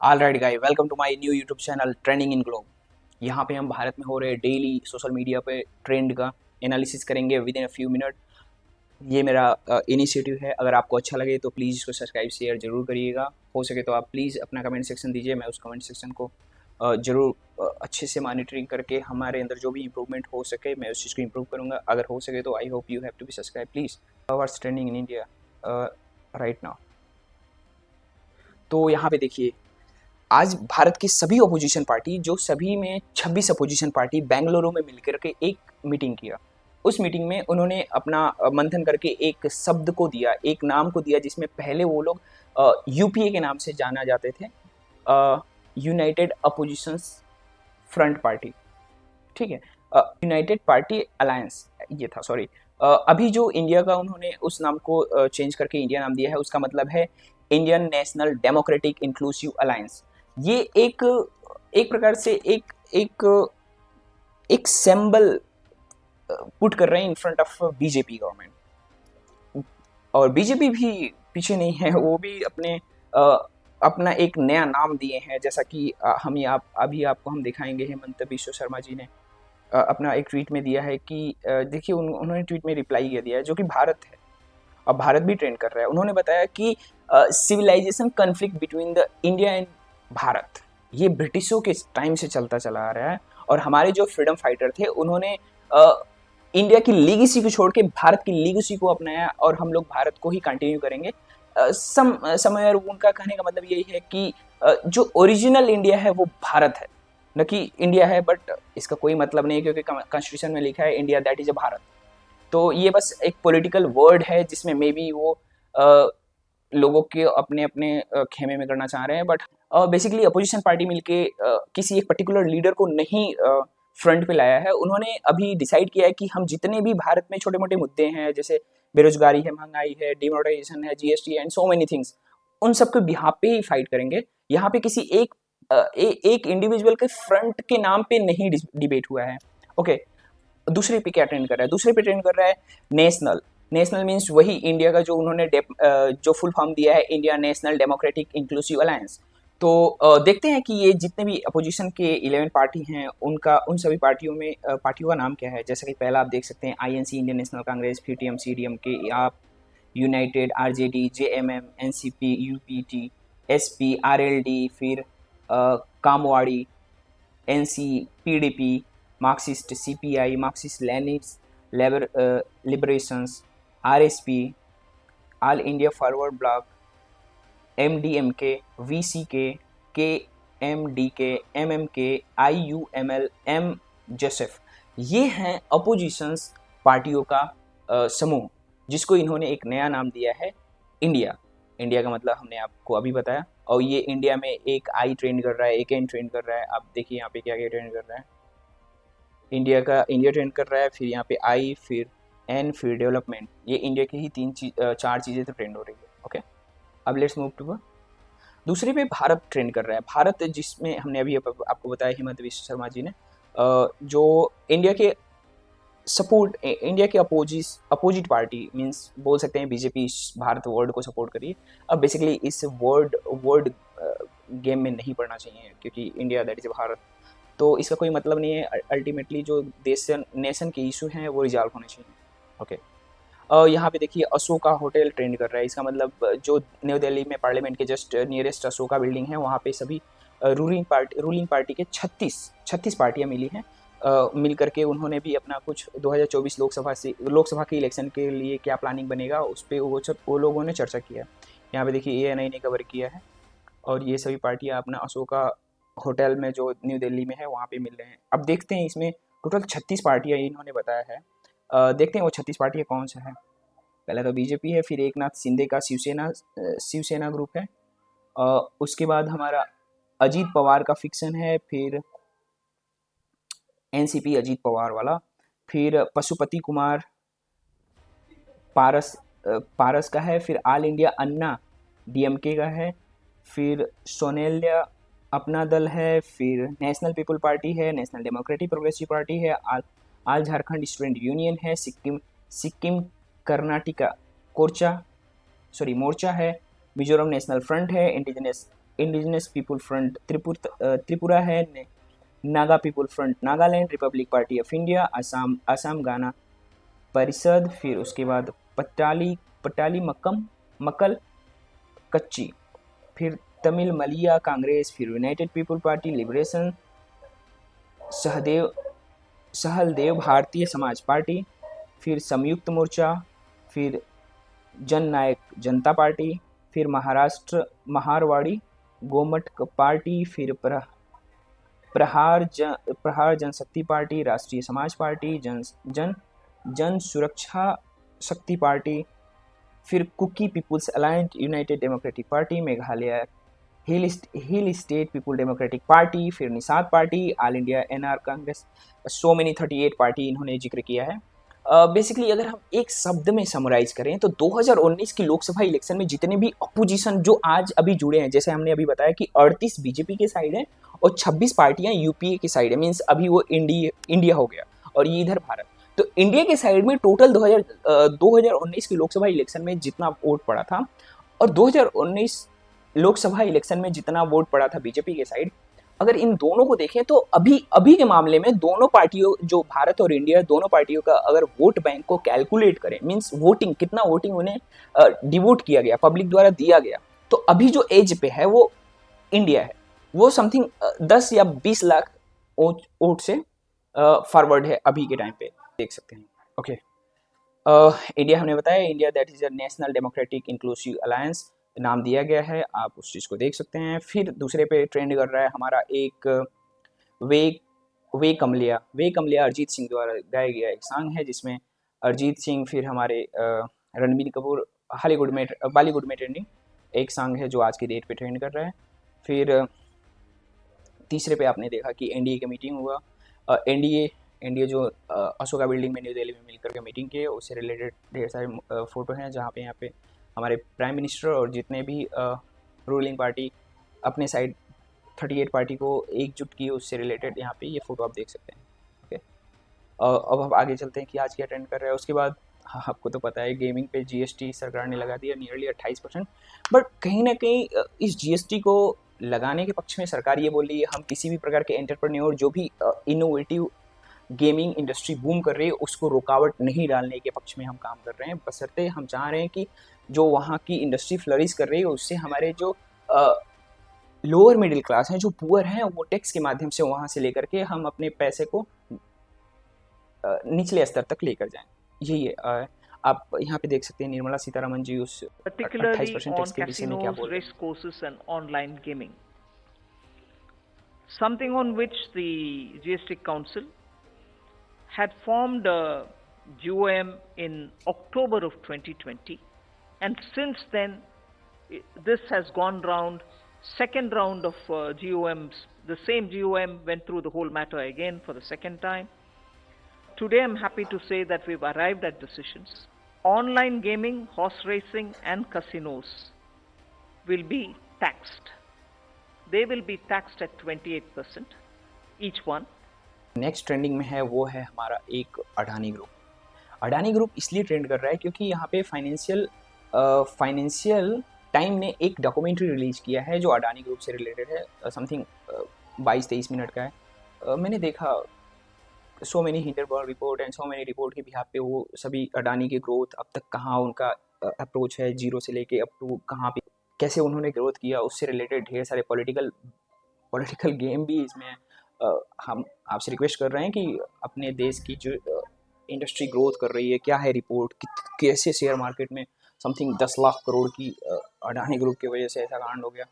All right guys, welcome to my new YouTube channel trending in globe. यहाँ पे हम भारत में हो रहे डेली सोशल मीडिया पे ट्रेंड का एनालिसिस करेंगे within a few minute. ये मेरा इनिशिएटिव है। अगर आपको अच्छा लगे तो प्लीज़ इसको सब्सक्राइब शेयर जरूर करिएगा। हो सके तो आप प्लीज़ अपना कमेंट सेक्शन दीजिए, मैं उस कमेंट सेक्शन को जरूर अच्छे से मॉनिटरिंग करके हमारे अंदर जो भी इंप्रूवमेंट हो सके मैं उस चीज़ को इम्प्रूव करूँगा। अगर हो सके तो I hope you have to be subscribe please. What's trending in India right now. तो यहाँ पे देखिए, आज भारत की सभी अपोजिशन पार्टी, जो सभी में 26 अपोजिशन पार्टी बेंगलुरु में मिलकर के एक मीटिंग किया। उस मीटिंग में उन्होंने अपना मंथन करके एक शब्द को दिया, एक नाम को दिया, जिसमें पहले वो लोग यूपीए के नाम से जाना जाते थे, यूनाइटेड अपोजिशन फ्रंट पार्टी। ठीक है, यूनाइटेड पार्टी अलायंस ये था, सॉरी। अभी जो इंडिया का उन्होंने उस नाम को चेंज करके इंडिया नाम दिया है, उसका मतलब है Indian national democratic inclusive alliance. ये एक एक प्रकार से एक एक एक सिंबल पुट कर रहे हैं in front of BJP government. और बीजेपी भी पीछे नहीं है, वो भी अपना एक नया नाम दिए हैं, जैसा कि हम आप अभी आपको हम दिखाएंगे। हेमंत बिश्व शर्मा जी ने अपना एक ट्वीट में दिया है कि देखिए, उन्होंने ट्वीट में रिप्लाई किया दिया है, जो कि भारत है। अब भारत भी ट्रेंड कर रहा है। उन्होंने बताया कि civilization conflict between the India and Bharat, ये ब्रिटिशों के टाइम से चलता चला आ रहा है। और हमारे जो फ्रीडम फाइटर थे, उन्होंने इंडिया की लीगेसी को छोड़ के भारत की लीगेसी को अपनाया, और हम लोग भारत को ही कंटिन्यू करेंगे। समय उनका कहने का मतलब यही है कि जो ओरिजिनल इंडिया है वो भारत है, न कि इंडिया है। बट इसका कोई मतलब नहीं है, क्योंकि कॉन्स्टिट्यूशन में लिखा है India that is a Bharat. तो ये बस एक पॉलिटिकल वर्ड है, जिसमें मे बी वो लोगों के अपने अपने खेमे में करना चाह रहे हैं। बट बेसिकली अपोजिशन पार्टी मिलके किसी एक पर्टिकुलर लीडर को नहीं फ्रंट पे लाया है। उन्होंने अभी डिसाइड किया है कि हम जितने भी भारत में छोटे मोटे मुद्दे हैं, जैसे बेरोजगारी है, महंगाई है, डिमोनेटाइजेशन है, GST and so many things, उन सबके बिहाफ पे ही फाइट करेंगे। यहाँ पे किसी एक इंडिविजुअल के फ्रंट के नाम पे नहीं डिबेट हुआ है। ओके, दूसरे पे क्या ट्रेंड कर रहा है? दूसरे पे ट्रेंड कर रहा है नेशनल। नेशनल मीन्स वही इंडिया का जो उन्होंने जो फुल फॉर्म दिया है, India national democratic inclusive alliance. तो देखते हैं कि ये जितने भी अपोजिशन के 11 पार्टी हैं, उनका उन सभी पार्टियों का नाम क्या है। जैसा कि पहला आप देख सकते हैं आईएनसी, इंडियन नेशनल कांग्रेस, फिर TMC, DMK, AAP, United, RJD, JMM, NCP, UPT, SP, RLD, फिर कामवाड़ी, NC, PDP, Marxist, CPI, Marxist Leninist, liberations, RSP, all India forward bloc, MDMK, VCK, K MDK, MMK, IUML, M Joseph. ये हैं oppositions पार्टियों का समूह, जिसको इन्होंने एक नया नाम दिया है इंडिया। इंडिया का मतलब हमने आपको अभी बताया। और ये इंडिया में एक आई ट्रेंड कर रहा है, एक एन ट्रेंड कर रहा है। आप देखिए यहाँ पे क्या क्या ट्रेंड कर रहा है। इंडिया ट्रेंड कर रहा है, फिर यहाँ पे आई, फिर एन, फिर डेवलपमेंट। ये इंडिया की ही चार चीज़ें तो ट्रेंड हो रही है। ओके, अब लेट्स मूव टू दूसरे पे भारत ट्रेंड कर रहा है। भारत, जिसमें हमने अभी आपको बताया हेमंत बिश्व शर्मा जी ने जो इंडिया के इंडिया के अपोजिट पार्टी मीन्स बोल सकते हैं बीजेपी, भारत वर्ड को सपोर्ट करिए। अब बेसिकली इस वर्ड गेम में नहीं पड़ना चाहिए, क्योंकि इंडिया दैट इज भारत, तो इसका कोई मतलब नहीं है। अल्टीमेटली जो देश नेशन के इशू हैं वो रिजॉल्व होने चाहिए। ओके, यहाँ पे देखिए अशोका होटल ट्रेंड कर रहा है। इसका मतलब जो न्यू दिल्ली में पार्लियामेंट के जस्ट नियरेस्ट अशोका बिल्डिंग है, वहाँ पे सभी रूलिंग पार्टी के 36 पार्टियाँ मिली हैं। मिल करके उन्होंने भी अपना कुछ 2024 लोकसभा के इलेक्शन के लिए क्या प्लानिंग बनेगा, उस पर वो लोगों ने चर्चा किया। यहाँ पे देखिए ANI ने कवर किया है, और ये सभी पार्टियाँ अपना अशोका होटल में जो न्यू दिल्ली में है वहाँ पे मिल रहे हैं। अब देखते हैं, इसमें टोटल 36 पार्टियाँ इन्होंने बताया है। देखते हैं वो 36 पार्टियाँ कौन सा है। पहले तो बीजेपी है, फिर एकनाथ शिंदे का शिवसेना ग्रुप है, उसके बाद हमारा अजीत पवार का फिक्सन है, फिर एनसीपी अजीत पवार वाला, फिर पशुपति कुमार पारस का है, फिर ऑल इंडिया अन्ना डीएमके का है, फिर सोनेलिया अपना दल है, फिर नेशनल पीपल पार्टी है, नेशनल डेमोक्रेटिक प्रोग्रेसिव पार्टी है, आल झारखंड स्टूडेंट यूनियन है, सिक्किम कर्नाटका मोर्चा है, मिजोरम नेशनल फ्रंट है, indigenous indigenous people front Tripura है, Naga people front Nagaland, Republic party of India Assam, Assam Gana Parishad, फिर उसके बाद पटाली मक्कल कच्ची, फिर तमिल मलिया कांग्रेस, फिर United people party liberation, सहलदेव Bharatiya Samaj party, फिर संयुक्त मोर्चा, फिर जन नायक जनता पार्टी, फिर महारवाड़ी गोमट पार्टी, फिर प्रहार जनशक्ति पार्टी, राष्ट्रीय समाज पार्टी, जन सुरक्षा शक्ति पार्टी, फिर Kuki peoples alliance, united democratic party, Meghalaya hill state people democratic party, फिर Nishad party, all India NR Congress, so many 38 party इन्होंने जिक्र किया है। बेसिकली अगर हम एक शब्द में समराइज करें तो 2019 की लोकसभा इलेक्शन में जितने भी अपोजिशन जो आज अभी जुड़े हैं, जैसे हमने अभी बताया कि 38 बीजेपी के साइड है और 26 पार्टियां यूपीए के साइड है, मीन्स अभी वो इंडिया हो गया और ये इधर भारत। तो इंडिया के साइड में टोटल 2019 की लोकसभा इलेक्शन में जितना वोट पड़ा था और 2019 लोकसभा इलेक्शन में जितना वोट पड़ा था बीजेपी के साइड, अगर इन दोनों को देखें तो अभी के मामले में दोनों पार्टियों, जो भारत और इंडिया, दोनों पार्टियों का अगर वोट बैंक को कैलकुलेट करें, मींस वोटिंग कितना वोटिंग उन्हें डिवोट किया गया, पब्लिक द्वारा दिया गया, तो अभी जो एज पे है वो इंडिया है, वो समथिंग 10 या 20 लाख वोट से फॉरवर्ड है अभी के टाइम पे, देख सकते हैं। ओके, इंडिया हमने बताया, India that is a national democratic inclusive alliance नाम दिया गया है, आप उस चीज़ को देख सकते हैं। फिर दूसरे पे ट्रेंड कर रहा है हमारा एक वे कमलिया अरिजीत सिंह द्वारा गाया गया एक सॉन्ग है, जिसमें अरिजीत सिंह, फिर हमारे रणबीर कपूर, बॉलीवुड में ट्रेंडिंग एक सॉन्ग है जो आज की डेट पे ट्रेंड कर रहा है। फिर तीसरे पे आपने देखा कि एनडीए की मीटिंग हुआ, एनडीए जो अशोका बिल्डिंग में न्यू दिल्ली में मिलकर के मीटिंग की, उससे रिलेटेड ढेर सारे फोटो हैं जहाँ पे यहाँ पे हमारे प्राइम मिनिस्टर और जितने भी रूलिंग पार्टी अपने साइड 38 पार्टी को एकजुट की, उससे रिलेटेड यहाँ पे ये फोटो आप देख सकते हैं। ओके, अब हम आगे चलते हैं कि आज क्या ट्रेंड कर रहा है। उसके बाद आपको तो पता है गेमिंग पे जीएसटी सरकार ने लगा दिया नियरली 28%, बट कहीं ना कहीं इस जीएसटी को लगाने के पक्ष में सरकार ये बोल रही है हम किसी भी प्रकार के एंटरप्रेन्योर जो भी इनोवेटिव गेमिंग इंडस्ट्री बूम कर रही है उसको रुकावट नहीं डालने के पक्ष में हम काम कर रहे हैं, बशर्ते हम चाह रहे हैं कि जो वहाँ की इंडस्ट्री फ्लरिश कर रही है उससे हमारे जो लोअर मिडिल क्लास हैं, जो पुअर हैं, वो टैक्स के माध्यम से वहाँ से लेकर के हम अपने पैसे को निचले स्तर तक लेकर जाएं। यही है, आप यहाँ पे देख सकते हैं निर्मला सीतारमण जी उस 28% टैक्स के विषय में क्या बोल रहे हैं। Particularly on casinos, race courses and online gaming. Something on which the GST Council had formed a GOM in October of 2020, and since then this has gone round, second round of GOMs. The same GOM went through the whole matter again for the second time. Today I'm happy to say that we've arrived at decisions. Online gaming, horse racing and casinos will be taxed. They will be taxed at 28% each one. Next trending में है वो है हमारा एक Adani group. Adani group इसलिए trend कर रहा है क्योंकि यहाँ पे फाइनेंशियल टाइम ने एक डॉक्यूमेंट्री रिलीज किया है जो अडानी ग्रुप से रिलेटेड है, समथिंग 22-23 मिनट का है। मैंने देखा so many Hindenburg report and so many report के बिहाफ पे वो सभी अडानी की ग्रोथ अब तक कहाँ उनका अप्रोच है, जीरो से लेके अप टू कहाँ पे कैसे उन्होंने ग्रोथ किया, उससे रिलेटेड ढेर सारे पॉलिटिकल गेम भी इसमें हम आपसे रिक्वेस्ट कर रहे हैं कि अपने देश की जो इंडस्ट्री ग्रोथ कर रही है, क्या है रिपोर्ट, कैसे शेयर मार्केट में समथिंग 10 लाख करोड़ की अडानी ग्रुप की वजह से ऐसा कांड हो गया,